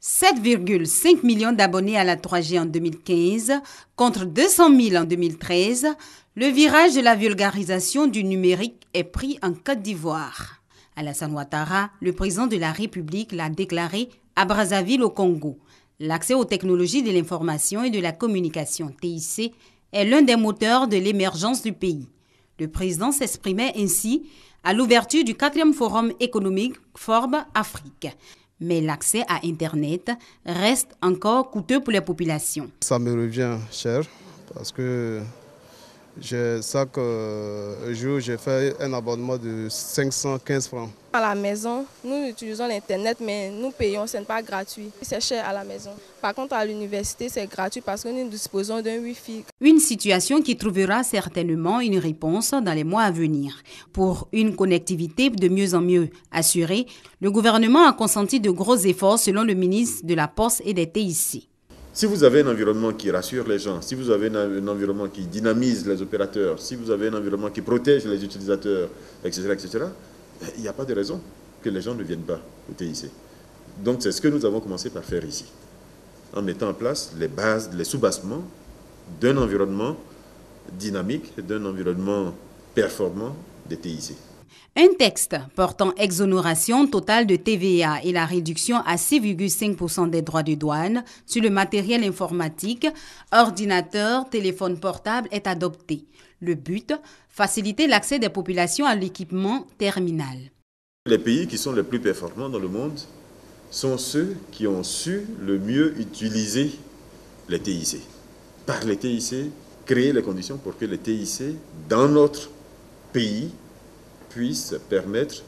7,5 millions d'abonnés à la 3G en 2015 contre 200 000 en 2013, le virage de la vulgarisation du numérique est pris en Côte d'Ivoire. Alassane Ouattara, le président de la République, l'a déclaré à Brazzaville au Congo. L'accès aux technologies de l'information et de la communication, TIC, est l'un des moteurs de l'émergence du pays. Le président s'exprimait ainsi à l'ouverture du 4e forum économique Forbes Afrique. Mais l'accès à Internet reste encore coûteux pour les populations. Ça me revient cher parce que chaque jour, j'ai fait un abonnement de 515 francs. À la maison, nous utilisons l'Internet, mais nous payons, ce n'est pas gratuit. C'est cher à la maison. Par contre, à l'université, c'est gratuit parce que nous disposons d'un Wi-Fi. Une situation qui trouvera certainement une réponse dans les mois à venir. Pour une connectivité de mieux en mieux assurée, le gouvernement a consenti de gros efforts selon le ministre de la Poste et des TIC. Si vous avez un environnement qui rassure les gens, si vous avez un environnement qui dynamise les opérateurs, si vous avez un environnement qui protège les utilisateurs, etc., il n'y a pas de raison que les gens ne viennent pas au TIC. Donc c'est ce que nous avons commencé par faire ici, en mettant en place les bases, les soubassements d'un environnement dynamique, d'un environnement performant des TIC. Un texte portant exonération totale de TVA et la réduction à 6,5% des droits de douane sur le matériel informatique, ordinateur, téléphone portable est adopté. Le but, faciliter l'accès des populations à l'équipement terminal. Les pays qui sont les plus performants dans le monde sont ceux qui ont su le mieux utiliser les TIC. Par les TIC, créer les conditions pour que les TIC, dans notre pays, puisse permettre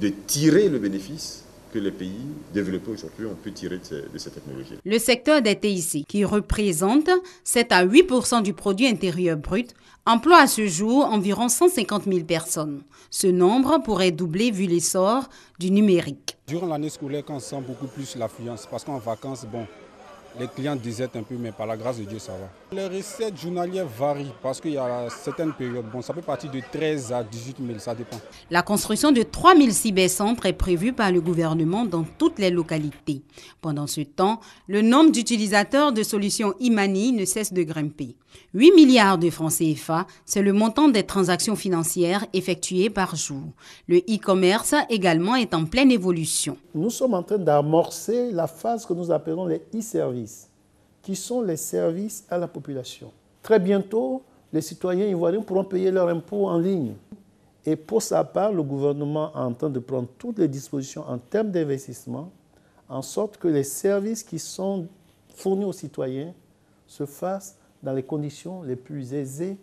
de tirer le bénéfice que les pays développés aujourd'hui ont pu tirer de cette technologie. Le secteur des TIC, qui représente 7 à 8% du produit intérieur brut, emploie à ce jour environ 150 000 personnes. Ce nombre pourrait doubler vu l'essor du numérique. Durant l'année scolaire, quand on sent beaucoup plus l'affluence, parce qu'en vacances, les clients désertent un peu, mais par la grâce de Dieu, ça va. Les recettes journalières varient parce qu'il y a certaines périodes. Ça peut partir de 13 à 18 000, ça dépend. La construction de 3000 cybercentres est prévue par le gouvernement dans toutes les localités. Pendant ce temps, le nombre d'utilisateurs de solutions e-money ne cesse de grimper. 8 milliards de francs CFA, c'est le montant des transactions financières effectuées par jour. Le e-commerce également est en pleine évolution. Nous sommes en train d'amorcer la phase que nous appelons les e-services, qui sont les services à la population. Très bientôt, les citoyens ivoiriens pourront payer leurs impôts en ligne. Et pour sa part, le gouvernement est en train de prendre toutes les dispositions en termes d'investissement, en sorte que les services qui sont fournis aux citoyens se fassent dans les conditions les plus aisées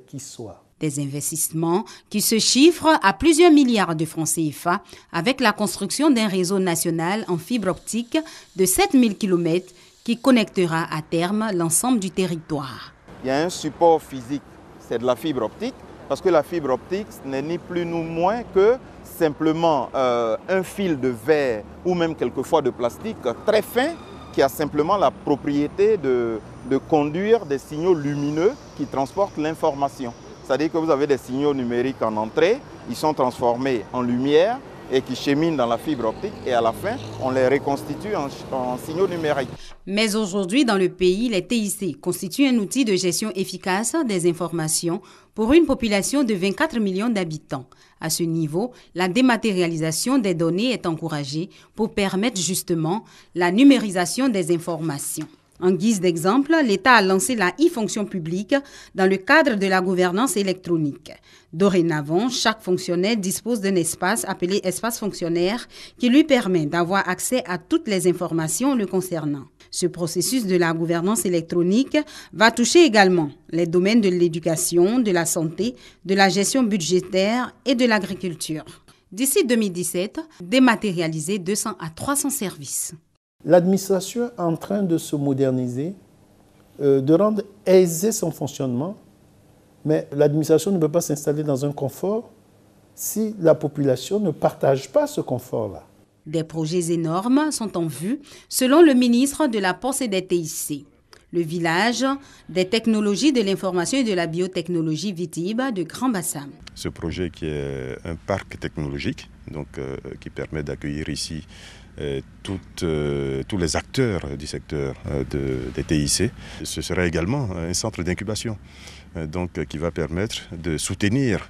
qui soient. Des investissements qui se chiffrent à plusieurs milliards de francs CFA avec la construction d'un réseau national en fibre optique de 7000 km qui connectera à terme l'ensemble du territoire. Il y a un support physique, c'est de la fibre optique, parce que la fibre optique n'est ni plus ni moins que simplement un fil de verre ou même quelquefois de plastique très fin qui a simplement la propriété de conduire des signaux lumineux qui transportent l'information. C'est-à-dire que vous avez des signaux numériques en entrée, ils sont transformés en lumière et qui cheminent dans la fibre optique et à la fin, on les reconstitue en signaux numériques. Mais aujourd'hui, dans le pays, les TIC constituent un outil de gestion efficace des informations pour une population de 24 millions d'habitants. À ce niveau, la dématérialisation des données est encouragée pour permettre justement la numérisation des informations. En guise d'exemple, l'État a lancé la e-fonction publique dans le cadre de la gouvernance électronique. Dorénavant, chaque fonctionnaire dispose d'un espace appelé espace fonctionnaire qui lui permet d'avoir accès à toutes les informations le concernant. Ce processus de la gouvernance électronique va toucher également les domaines de l'éducation, de la santé, de la gestion budgétaire et de l'agriculture. D'ici 2017, dématérialiser 200 à 300 services. L'administration est en train de se moderniser, de rendre aisé son fonctionnement, mais l'administration ne peut pas s'installer dans un confort si la population ne partage pas ce confort-là. Des projets énormes sont en vue, selon le ministre de la Poste et des TIC. Le village des technologies de l'information et de la biotechnologie Vitib de Grand Bassam. Ce projet qui est un parc technologique, donc, qui permet d'accueillir ici tous les acteurs du secteur des TIC. Ce sera également un centre d'incubation qui va permettre de soutenir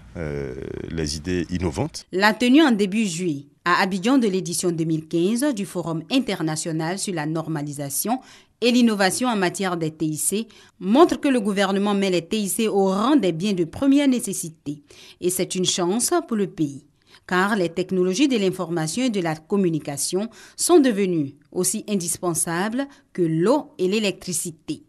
les idées innovantes. La tenue en début juillet à Abidjan de l'édition 2015 du Forum international sur la normalisation et l'innovation en matière des TIC montre que le gouvernement met les TIC au rang des biens de première nécessité. Et c'est une chance pour le pays, car les technologies de l'information et de la communication sont devenues aussi indispensables que l'eau et l'électricité.